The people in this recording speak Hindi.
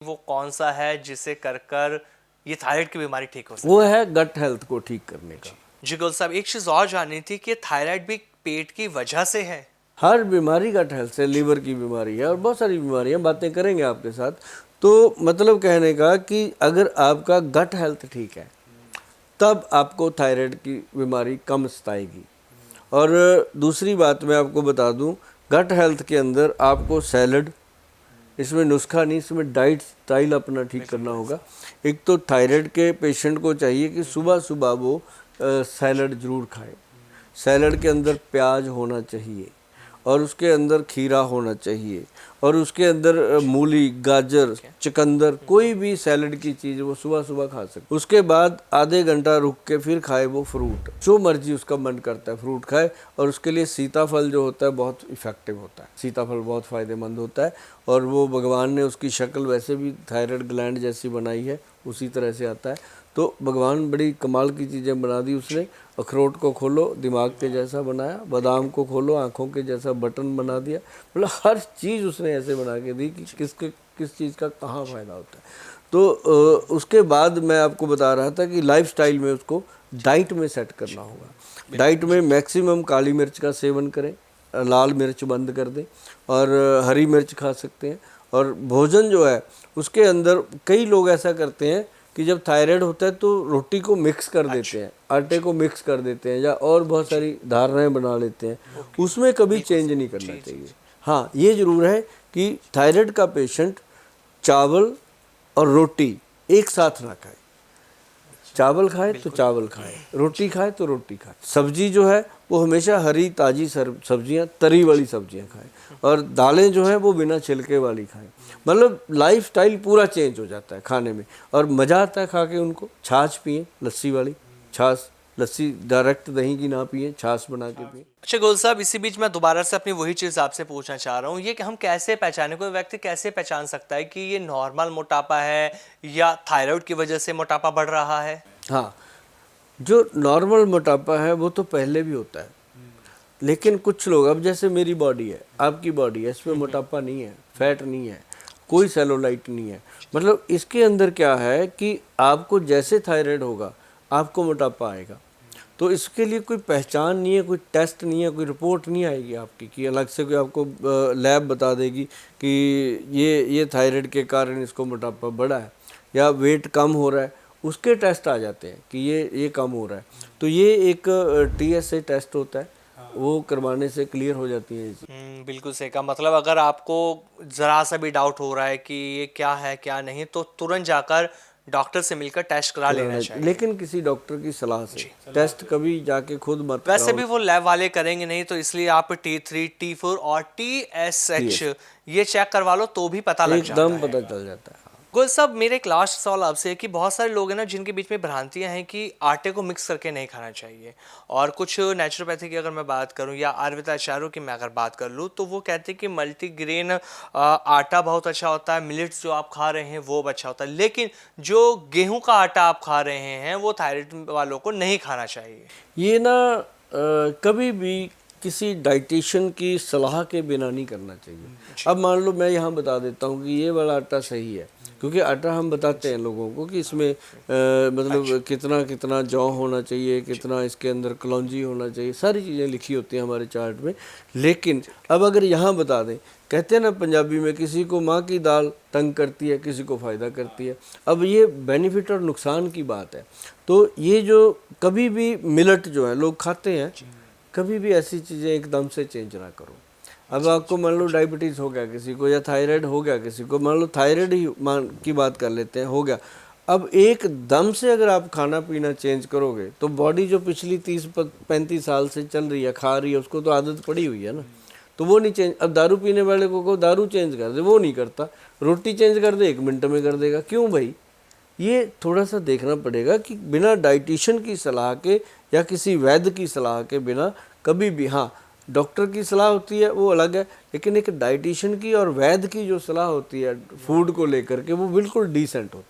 वो कौन सा है जिसे कर कर ये थायराइड की बीमारी ठीक हो सकती वो है गट हेल्थ को ठीक करने का। है? जी गुल साहब, एक चीज और जाननी थी कि थायराइड भी पेट की वजह से है। हर बीमारी गट हेल्थ से, लीवर की बीमारी है और बहुत सारी बीमारियां, बातें करेंगे आपके साथ। तो मतलब कहने का कि अगर आपका गट हेल्थ ठीक है तब आपको थायराइड की बीमारी कम सताएगी। और दूसरी बात मैं आपको बता दूं, गट हेल्थ के अंदर आपको सैलड, इसमें नुस्खा नहीं, इसमें डाइट स्टाइल अपना ठीक करना होगा। एक तो थायराइड के पेशेंट को चाहिए कि सुबह सुबह वो सैलड ज़रूर खाए। सैलड के अंदर प्याज होना चाहिए और उसके अंदर खीरा होना चाहिए और उसके अंदर मूली, गाजर, चुकंदर, कोई भी सैलड की चीज़ वो सुबह सुबह खा सकते। उसके बाद आधे घंटा रुक के फिर खाए वो फ्रूट, जो मर्जी उसका मन करता है फ्रूट खाए। और उसके लिए सीताफल जो होता है बहुत इफ़ेक्टिव होता है, सीताफल बहुत फ़ायदेमंद होता है। और वो भगवान ने उसकी शक्ल वैसे भी थायराइड ग्लैंड जैसी बनाई है, उसी तरह से आता है। तो भगवान बड़ी कमाल की चीज़ें बना दी उसने। अखरोट को खोलो दिमाग के जैसा बनाया, बादाम को खोलो आँखों के जैसा बटन बना दिया। मतलब हर चीज़ उसने ऐसे बना के दी कि किस चीज़ का कहाँ फ़ायदा होता है। तो उसके बाद मैं आपको बता रहा था कि लाइफस्टाइल में उसको डाइट में सेट करना होगा। डाइट में मैक्सिमम काली मिर्च का सेवन करें, लाल मिर्च बंद कर दें और हरी मिर्च खा सकते हैं। और भोजन जो है उसके अंदर कई लोग ऐसा करते हैं कि जब थायराइड होता है तो रोटी को मिक्स कर देते हैं, आटे को मिक्स कर देते हैं या और बहुत सारी धारणाएं बना लेते हैं। उसमें कभी चेंज नहीं करना चाहिए। हाँ, ये ज़रूर है कि थायराइड का पेशेंट चावल और रोटी एक साथ ना खाए। चावल खाए तो चावल खाए, रोटी खाए तो रोटी खाए। सब्जी जो है वो हमेशा हरी ताज़ी सब्जियां, तरी वाली सब्जियां खाएं। और दालें जो हैं वो बिना छिलके वाली खाएं। मतलब लाइफस्टाइल पूरा चेंज हो जाता है खाने में और मज़ा आता है खा के उनको। छाछ पिए, लस्सी वाली छाछ, लस्सी डायरेक्ट दही की ना पिए, छाछ बना के पिए। अच्छा गुल साहब, इसी बीच मैं दोबारा से अपनी वही चीज़ आपसे पूछना चाह रहा हूँ, ये कि हम कैसे पहचाने, कोई व्यक्ति कैसे पहचान सकता है कि ये नॉर्मल मोटापा है या थायराइड की वजह से मोटापा बढ़ रहा है? हाँ, जो नॉर्मल मोटापा है वो तो पहले भी होता है, लेकिन कुछ लोग, अब जैसे मेरी बॉडी है, आपकी बॉडी है, इसमें मोटापा नहीं है, फैट नहीं है, कोई सेलुलाइट नहीं है। मतलब इसके अंदर क्या है कि आपको जैसे थायराइड होगा आपको मोटापा आएगा। तो इसके लिए कोई पहचान नहीं है, कोई टेस्ट नहीं है, कोई रिपोर्ट नहीं आएगी आपकी कि अलग से कोई आपको लैब बता देगी कि ये थायराइड के कारण इसको मोटापा बढ़ा है या वेट कम हो रहा है। उसके टेस्ट आ जाते हैं कि ये कम हो रहा है। तो ये एक TSA टेस्ट होता है, वो करवाने से क्लियर हो जाती है ये चीज़। बिल्कुल सही कहा। मतलब अगर आपको ज़रा सा भी डाउट हो रहा है कि ये क्या है क्या नहीं, तो तुरंत जाकर डॉक्टर से मिलकर टेस्ट करा लेना कराना, चाहिए। लेकिन किसी डॉक्टर की सलाह से। टेस्ट कभी जाके खुद मत वैसे कराओ। भी वो लैब वाले करेंगे नहीं, तो इसलिए आप T3, T4 और TSH TS ये चेक करवा लो तो भी पता लग जाता एकदम है। पता चल जाता है। गुल साहब, मेरे एक लास्ट सवाल आपसे है कि बहुत सारे लोग हैं ना जिनके बीच में भ्रांतियां हैं कि आटे को मिक्स करके नहीं खाना चाहिए, और कुछ नेचुरोपैथी की अगर मैं बात करूं या आयुर्वेदाचार्यों की मैं अगर बात कर लूं तो वो कहते हैं कि मल्टीग्रेन आटा बहुत अच्छा होता है, मिलेट्स जो आप खा रहे हैं वो अच्छा होता है, लेकिन जो गेहूं का आटा आप खा रहे हैं वो थायराइड वालों को नहीं खाना चाहिए। ये ना कभी भी किसी डाइटिशियन की सलाह के बिना नहीं करना चाहिए। अब मान लो मैं यहाँ बता देता हूँ कि ये वाला आटा सही है, क्योंकि आटा हम बताते हैं लोगों को कि इसमें मतलब कितना कितना जौ होना चाहिए, कितना इसके अंदर कलौंजी होना चाहिए, सारी चीज़ें लिखी होती हैं हमारे चार्ट में। लेकिन अब अगर यहाँ बता दें, कहते हैं ना पंजाबी में, किसी को माँ की दाल तंग करती है, किसी को फ़ायदा करती है। अब ये बेनिफिट और नुकसान की बात है। तो ये जो कभी भी मिलट जो है लोग खाते हैं, कभी भी ऐसी चीज़ें एकदम से चेंज ना करो। अब आपको मान लो डायबिटीज़ हो गया किसी को, या थायराइड हो गया किसी को, मान लो थायराइड ही मान की बात कर लेते हैं, हो गया। अब एकदम से अगर आप खाना पीना चेंज करोगे तो बॉडी जो पिछली 30-35 साल से चल रही है, खा रही है, उसको तो आदत पड़ी हुई है ना, तो वो नहीं चेंज। अब दारू पीने वाले को दारू चेंज कर दे, वो नहीं करता। रोटी चेंज कर दे 1 मिनट में कर देगा। क्यों भाई? ये थोड़ा सा देखना पड़ेगा कि बिना डाइटिशियन की सलाह के या किसी वैद्य की सलाह के बिना कभी भी, हाँ डॉक्टर की सलाह होती है वो अलग है, लेकिन एक डाइटिशियन की और वैद्य की जो सलाह होती है फूड को लेकर के, वो बिल्कुल डिसेंट होती है।